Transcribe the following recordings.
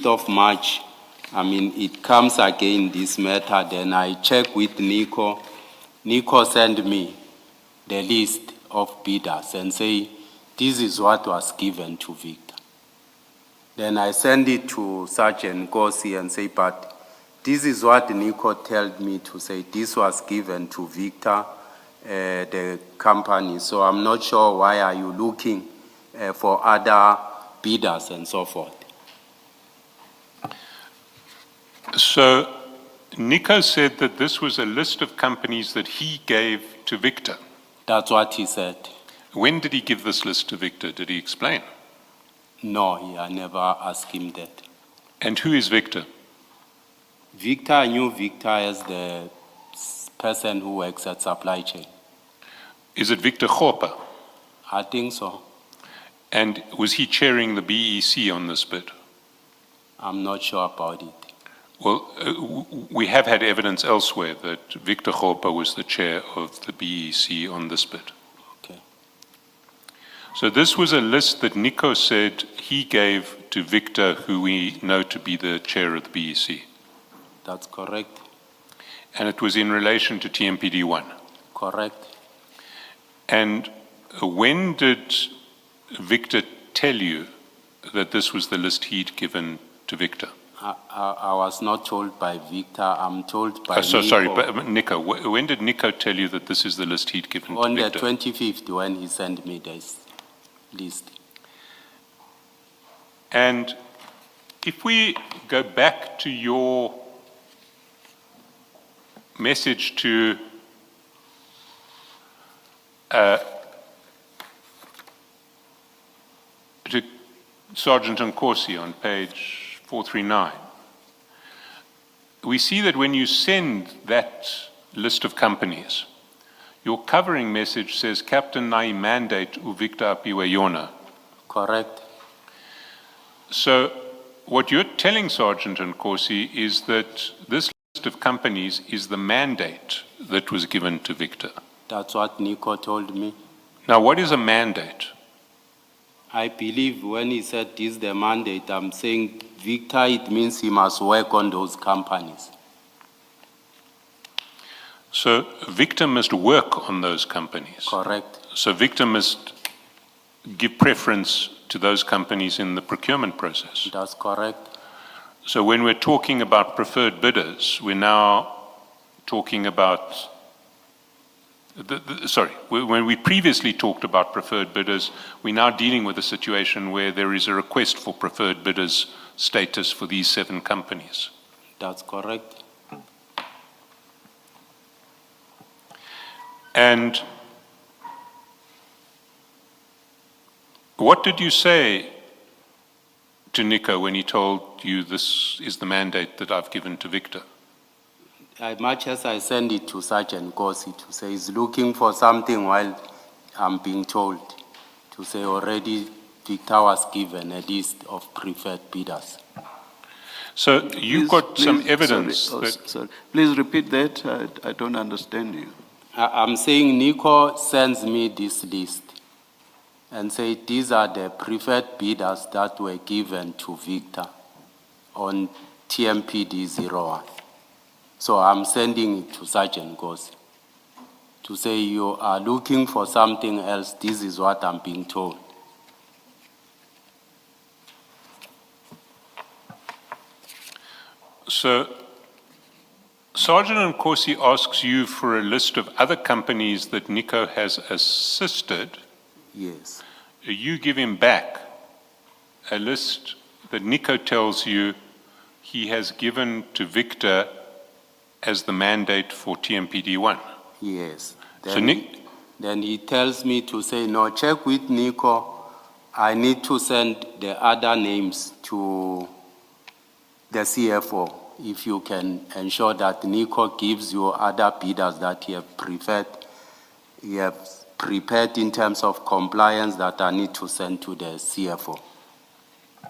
5th of March, it comes again, this matter, then I check with Nico. Nico sent me the list of bidders and say, this is what was given to Victor. Then I send it to Sergeant Gosi and say, but this is what Nico told me to say. This was given to Victor, the company. So I'm not sure why are you looking for other bidders and so forth. So Nico said that this was a list of companies that he gave to Victor. That's what he said. When did he give this list to Victor? Did he explain? No, I never asked him that. And who is Victor? Victor, I knew Victor as the person who works at supply chain. Is it Victor Kgopa? I think so. And was he chairing the BEC on this bid? I'm not sure about it. Well, we have had evidence elsewhere that Victor Kgopa was the chair of the BEC on this bid. Okay. So this was a list that Nico said he gave to Victor, who we know to be the chair of the BEC. That's correct. And it was in relation to TMPD1. Correct. And when did Victor tell you that this was the list he'd given to Victor? I was not told by Victor, I'm told by So Nico. sorry, but Nico, when did Nico tell you that this is the list he'd given on to Victor? On the 25th, when he sent me this list. And if we go back to your message to Sergeant Nkosi on page 439, we see that when you send that list of companies, your covering message says Captain Nai mandate u Victor apiwe yona. Correct. So what you're telling Sergeant Nkosi is that this list of companies is the mandate that was given to Victor. That's what Nico told me. Now, what is a mandate? I believe when he said this is the mandate, I'm saying Victor, it means he must work on those companies. So Victor must work on those companies. Correct. So Victor must give preference to those companies in the procurement process. That's correct. So when we're talking about preferred bidders, we're now talking about when we previously talked about preferred bidders, we're now dealing with a situation where there is a request for preferred bidders status for these 7 companies. That's correct. And what did you say to Nico when he told you this is the mandate that I've given to Victor? As much as I send it to Sergeant Gosi to say he's looking for something while I'm being told to say already Victor was given a list of preferred bidders. So you've got some evidence. Sorry. Please repeat that. I don't understand you. I'm saying Nico sends me this list and say these are the preferred bidders that were given to Victor on TMPD 01. So I'm sending it to Sergeant Gosi to say you are looking for something else, this is what I'm being told. So Sergeant Nkosi asks you for a list of other companies that Nico has assisted. Yes. You give him back a list that Nico tells you he has given to Victor as the mandate for TMPD1. Yes. Then he tells me to say, no, check with Nico. I need to send the other names to the CFO. If you can ensure that Nico gives you other bidders that you have prepared in terms of compliance that I need to send to the CFO.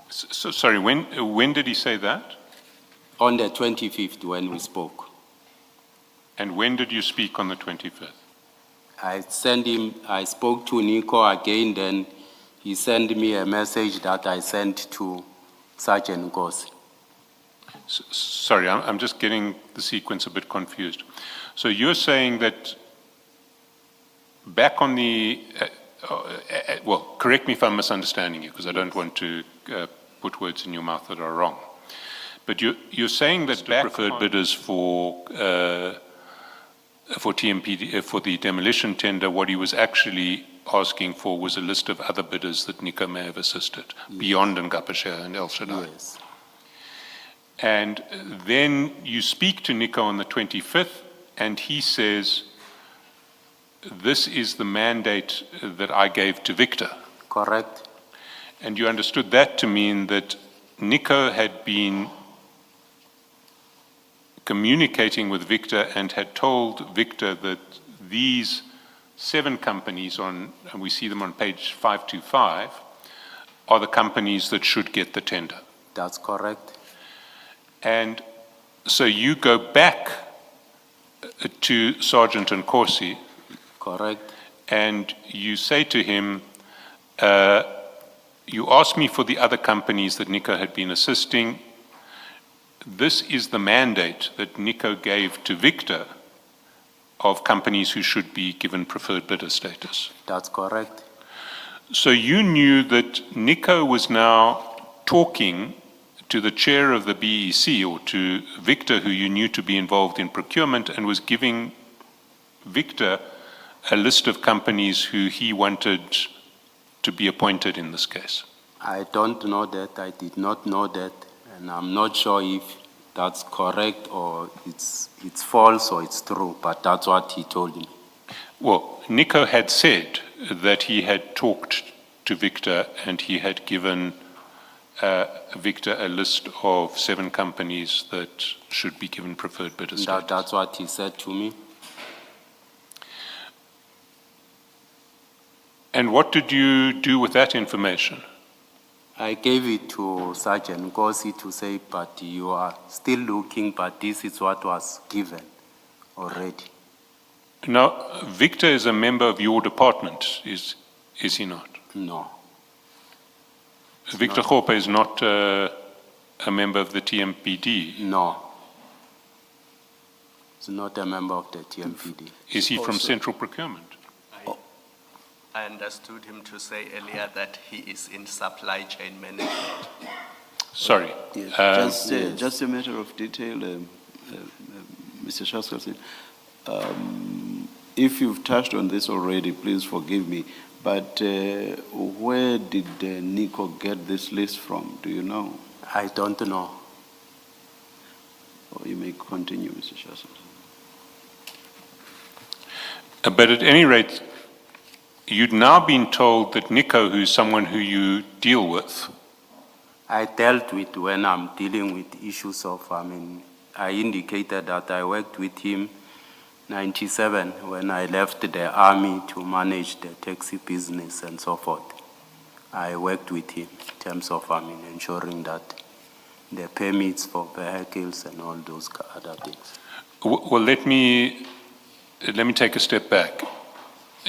So, sorry, when did he say that? On the 25th when we spoke. And when did you speak on the 25th? I spoke to Nico again, then he sent me a message that I sent to Sergeant Gosi. Sorry, I'm just getting the sequence a bit confused. So you're saying that back on the, well, correct me if I'm misunderstanding you, because I don't want to put words in your mouth that are wrong. But you're saying that back preferred bidders for TMPD, for the demolition tender, what he was actually asking for was a list of other bidders that Nico may have assisted, beyond Ngapashe and El Shaddai. Yes. And then you speak to Nico on the 25th, and he says, this is the mandate that I gave to Victor. Correct. And you understood that to mean that Nico had been communicating with Victor and had told Victor that these 7 companies and we see them on page 525, are the companies that should get the tender. That's correct. And so you go back to Sergeant and Corsi. Correct. And you say to him, you asked me for the other companies that Nico had been assisting. This is the mandate that Nico gave to Victor of companies who should be given preferred bidder status. That's correct. So you knew that Nico was now talking to the chair of the BEC, or to Victor, who you knew to be involved in procurement, and was giving Victor a list of companies who he wanted to be appointed in this case. I don't know that. I did not know that. And I'm not sure if that's correct or it's false or it's true, but that's what he told me. Well, Nico had said that he had talked to Victor and he had given Victor a list of 7 companies that should be given preferred bidder status. That's what he said to me. And what did you do with that information? I gave it to Sergeant Gosi to say, but you are still looking, but this is what was given already. Now, Victor is a member of your department, is he not? No. Victor Kgopa is not a member of the TMPD. No. He's not a member of the TMPD. Is he from Central Procurement? I understood him to say earlier that he is in supply chain management. Sorry. Yes, just a matter of detail, Mr. Shaskalsin. If you've touched on this already, please forgive me, but where did Nico get this list from? Do you know? I don't know. Or you may continue, Mr. Shaskalsin. But at any rate, you'd now been told that Nico, who's someone who you deal with, I dealt with when I'm dealing with issues of, I indicated that I worked with him 97 when I left the army to manage the taxi business and so forth. I worked with him in terms of, ensuring that the permits for vehicles and all those other things. well, let me take a step back.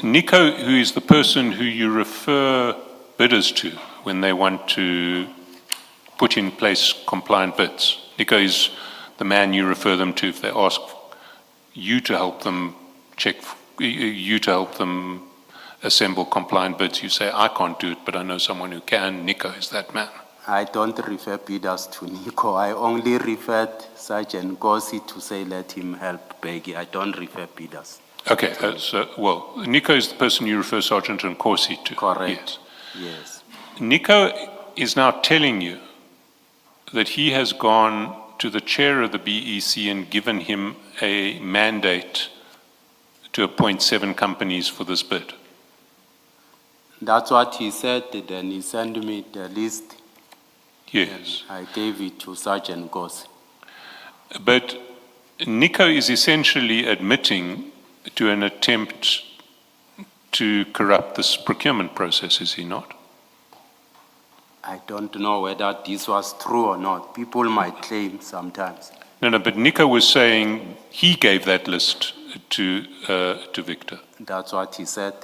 Nico, who is the person who you refer bidders to when they want to put in place compliant bids. Nico is the man you refer them to if they ask you to help them assemble compliant bids. You say, I can't do it, but I know someone who can. Nico is that man. I don't refer bidders to Nico. I only referred Sergeant Gosi to say, let him help Peggy. I don't refer bidders. Okay, well, Nico is the person you refer Sergeant and Corsi to. Correct. Yes. Nico is now telling you that he has gone to the chair of the BEC and given him a mandate to appoint 7 companies for this bid. That's what he said, then he sent me the list. Yes. I gave it to Sergeant Gosi. But Nico is essentially admitting to an attempt to corrupt this procurement process, is he not? I don't know whether this was true or not. People might claim sometimes. No, but Nico was saying he gave that list to Victor. That's what he said.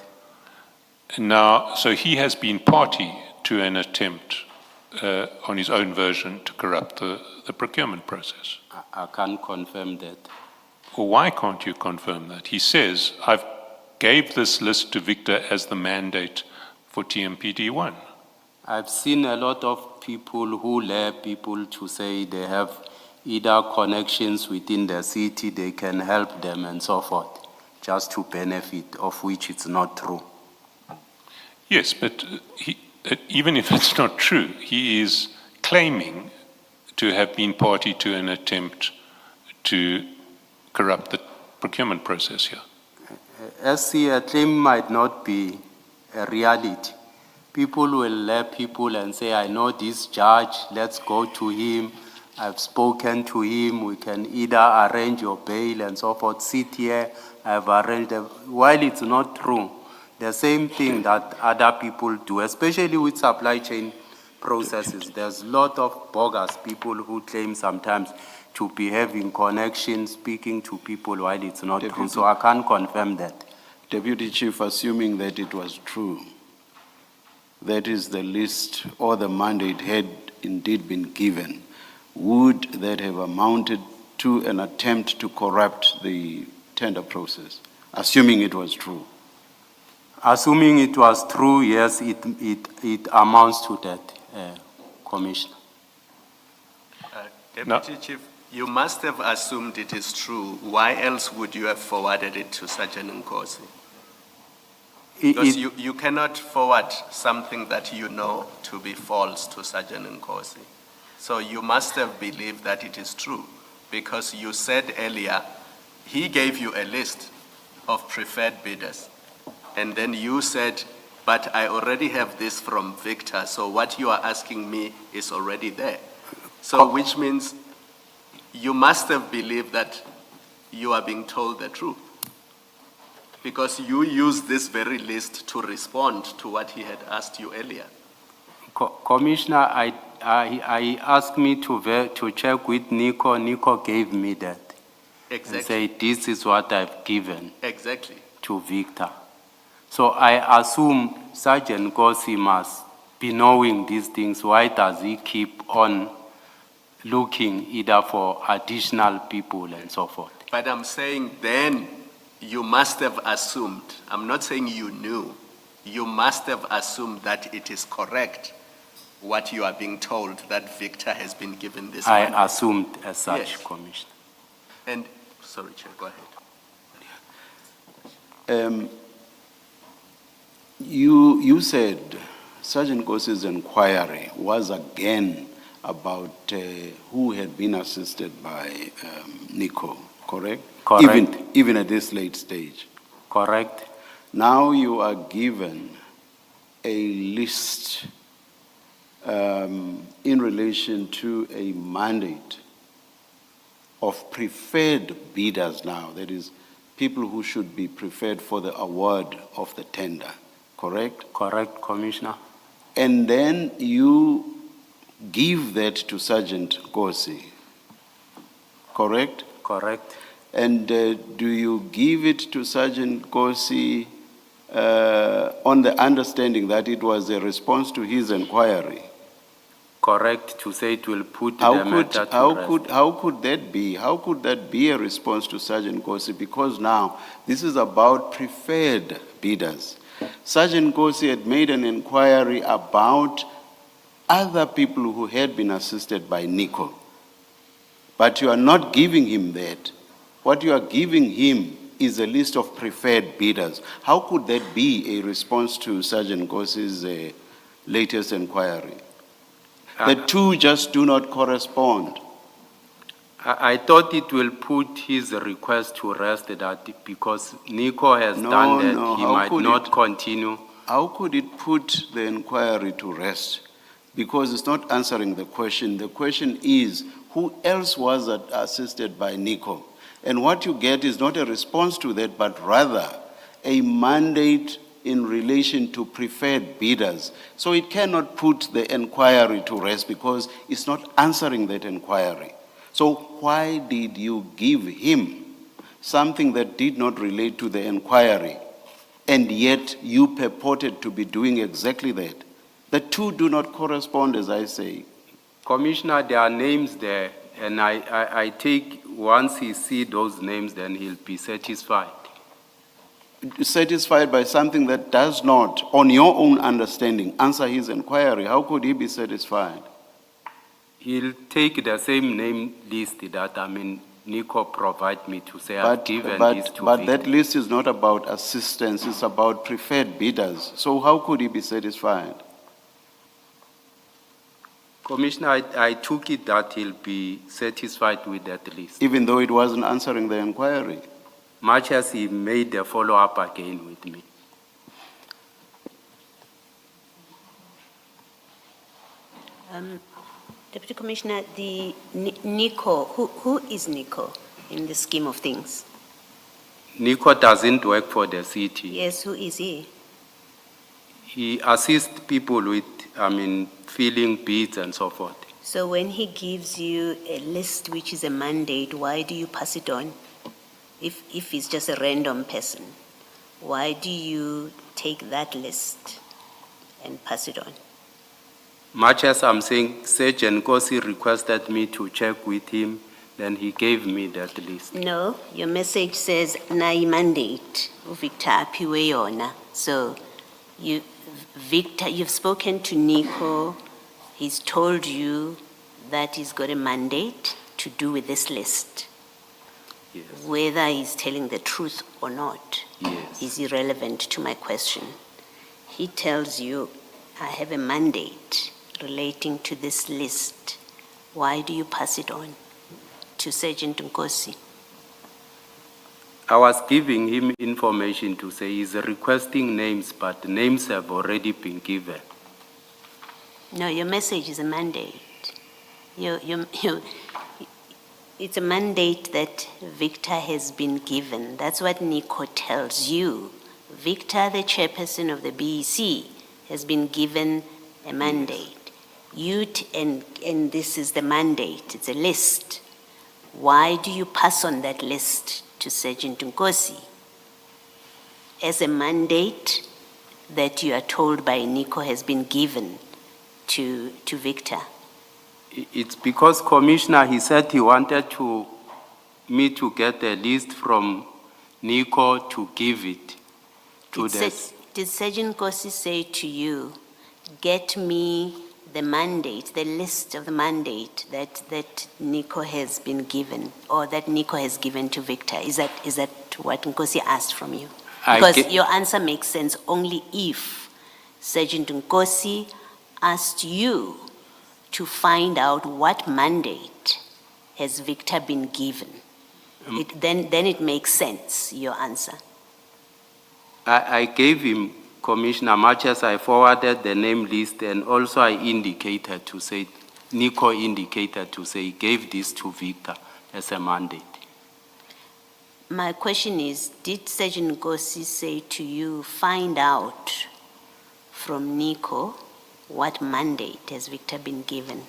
Now, so he has been party to an attempt on his own version to corrupt the procurement process. I can't confirm that. Well, why can't you confirm that? He says, I've gave this list to Victor as the mandate for TMPD1. I've seen a lot of people who lure people to say they have either connections within the city, they can help them and so forth, just to benefit, of which it's not true. Yes, but even if it's not true, he is claiming to have been party to an attempt to corrupt the procurement process here. SC, a claim might not be a reality. People will lure people and say, I know this judge, let's go to him. I've spoken to him, we can either arrange your bail and so forth, sit here, I've arranged them. While it's not true, the same thing that other people do, especially with supply chain processes. There's a lot of bogus people who claim sometimes to be having connections, speaking to people while it's not true. So I can't confirm that. Deputy Chief, assuming that it was true, that is the list or the mandate had indeed been given, would that have amounted to an attempt to corrupt the tender process, assuming it was true? Assuming it was true, yes, it amounts to that, Commissioner. Deputy Chief, you must have assumed it is true. Why else would you have forwarded it to Sergeant Nkosi? Because you cannot forward something that you know to be false to Sergeant Nkosi. So you must have believed that it is true, because you said earlier, he gave you a list of preferred bidders. And then you said, but I already have this from Victor, so what you are asking me is already there. So which means you must have believed that you are being told the truth, because you used this very list to respond to what he had asked you earlier. Commissioner, I asked me to check with Nico. Nico gave me that. Exactly. And say, this is what I've given Exactly. to Victor. So I assume Sergeant Nkosi must be knowing these things. Why does he keep on looking either for additional people and so forth? But I'm saying then you must have assumed, I'm not saying you knew, you must have assumed that it is correct what you are being told, that Victor has been given this money. I assumed as such, Yes. Commissioner. And, sorry, Chair, go ahead. You said Sergeant Nkosi's inquiry was again about who had been assisted by Nico, correct? Correct. Even at this late stage. Correct? Now you are given a list in relation to a mandate of preferred bidders now, that is, people who should be preferred for the award of the tender, correct? Correct, Commissioner. And then you give that to Sergeant Nkosi, correct? Correct. And do you give it to Sergeant Nkosi on the understanding that it was a response to his inquiry? Correct, to say it will put the matter to rest. How could that be? How could that be a response to Sergeant Nkosi? Because now this is about preferred bidders. Sergeant Nkosi had made an inquiry about other people who had been assisted by Nico. But you are not giving him that. What you are giving him is a list of preferred bidders. How could that be a response to Sergeant Nkosi's latest inquiry? The two just do not correspond. I thought it will put his request to rest, that because Nico has done that, he might not continue. How could it put the inquiry to rest? Because it's not answering the question. The question is, who else was assisted by Nico? And what you get is not a response to that, but rather a mandate in relation to preferred bidders. So it cannot put the inquiry to rest because it's not answering that inquiry. So why did you give him something that did not relate to the inquiry, and yet you purported to be doing exactly that? The two do not correspond, as I say. Commissioner, there are names there, and I take, once he see those names, then he'll be satisfied. Satisfied by something that does not, on your own understanding, answer his inquiry, how could he be satisfied? He'll take the same name list that, Nico provide me to say I've given this to But Victor. that list is not about assistance, it's about preferred bidders. So how could he be satisfied? Commissioner, I took it that he'll be satisfied with that list, Even though it wasn't answering the inquiry? much as he made the follow-up again with me. Deputy Commissioner, Nico, who is Nico in the scheme of things? Nico doesn't work for the city. Yes, who is he? He assists people with, filling bids and so forth. So when he gives you a list which is a mandate, why do you pass it on? If he's just a random person, why do you take that list and pass it on? Much as I'm saying, Sergeant Nkosi requested me to check with him, then he gave me that list. No, your message says na mandate Victor aphiwe yona. So Victor, you've spoken to Nico. He's told you that he's got a mandate to do with this list. Yes. Whether he's telling the truth or not Yes. is irrelevant to my question. He tells you, I have a mandate relating to this list. Why do you pass it on to Sergeant Nkosi? I was giving him information to say he's requesting names, but names have already been given. No, your message is a mandate. It's a mandate that Victor has been given. That's what Nico tells you. Victor, the chairperson of the BEC, has been given a mandate. And this is the mandate, it's a list. Why do you pass on that list to Sergeant Nkosi as a mandate that you are told by Nico has been given to Victor? It's because, Commissioner, he said he wanted me to get a list from Nico to give it to Did Sergeant Nkosi say to you, get me the mandate, the list of the mandate that Nico has been given, or that Nico has given to Victor? Is that what Nkosi asked from you? Because your answer makes sense only if Sergeant Nkosi asked you to find out what mandate has Victor been given. Then it makes sense, your answer. I gave him, Commissioner, much as I forwarded the name list, and also I indicated to say, Nico indicated to say he gave this to Victor as a mandate. My question is, did Sergeant Nkosi say to you, find out from Nico what mandate has Victor been given?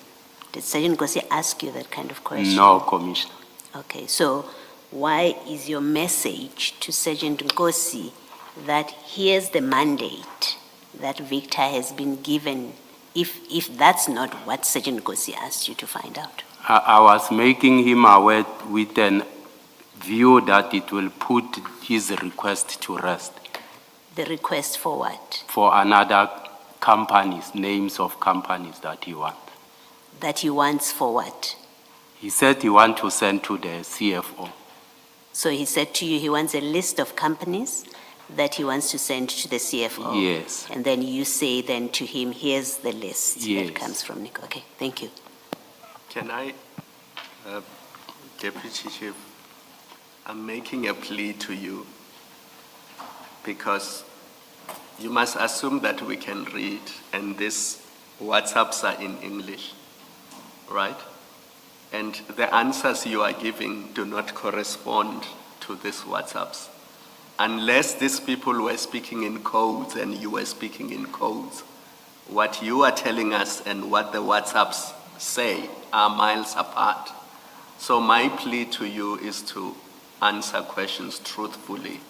Did Sergeant Nkosi ask you that kind of question? No, Commissioner. Okay, so why is your message to Sergeant Nkosi that here's the mandate that Victor has been given, if that's not what Sergeant Nkosi asked you to find out? I was making him aware with a view that it will put his request to rest. The request for what? For another companies, names of companies that he wants. That he wants for what? He said he wants to send to the CFO. So he said to you he wants a list of companies that he wants to send to the CFO. Yes. And then you say then to him, here's the list Yes. that comes from Nico. Okay, thank you. Can I, Deputy Chief, I'm making a plea to you because you must assume that we can read, and these WhatsApps are in English, right? And the answers you are giving do not correspond to these WhatsApps. Unless these people were speaking in codes and you were speaking in codes, what you are telling us and what the WhatsApps say are miles apart. So my plea to you is to answer questions truthfully,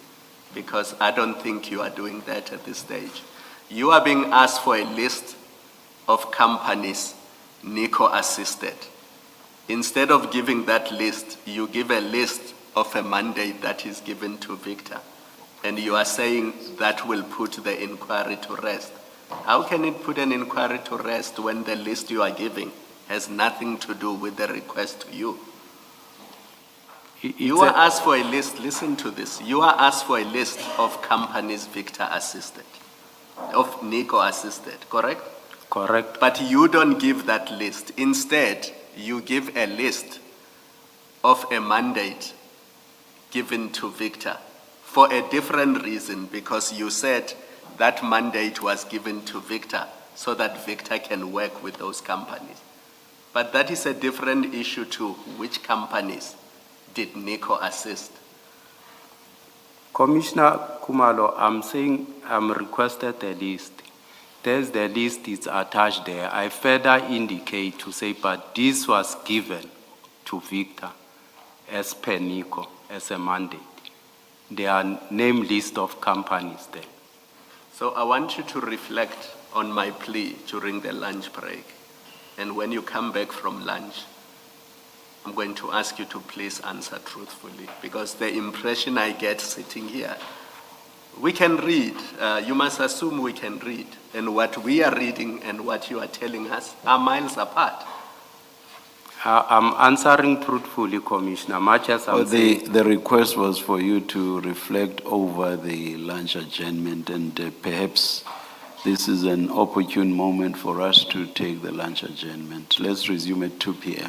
because I don't think you are doing that at this stage. You are being asked for a list of companies Nico assisted. Instead of giving that list, you give a list of a mandate that is given to Victor. And you are saying that will put the inquiry to rest. How can it put an inquiry to rest when the list you are giving has nothing to do with the request to you? You are asked for a list, listen to this. You are asked for a list of companies Victor assisted, of Nico assisted, correct? Correct. But you don't give that list. Instead, you give a list of a mandate given to Victor for a different reason, because you said that mandate was given to Victor so that Victor can work with those companies. But that is a different issue to which companies did Nico assist. Commissioner Kumalo, I'm saying I'm requested a list. There's the list, it's attached there. I further indicate to say, but this was given to Victor as per Nico, as a mandate. There are name list of companies there. So I want you to reflect on my plea during the lunch break. And when you come back from lunch, I'm going to ask you to please answer truthfully, because the impression I get sitting here, we can read. You must assume we can read. And what we are reading and what you are telling us are miles apart. I'm answering truthfully, Commissioner, much as I'm saying. The request was for you to reflect over the lunch adjournment, and perhaps this is an opportune moment for us to take the lunch adjournment. Let's resume at 2 p.m.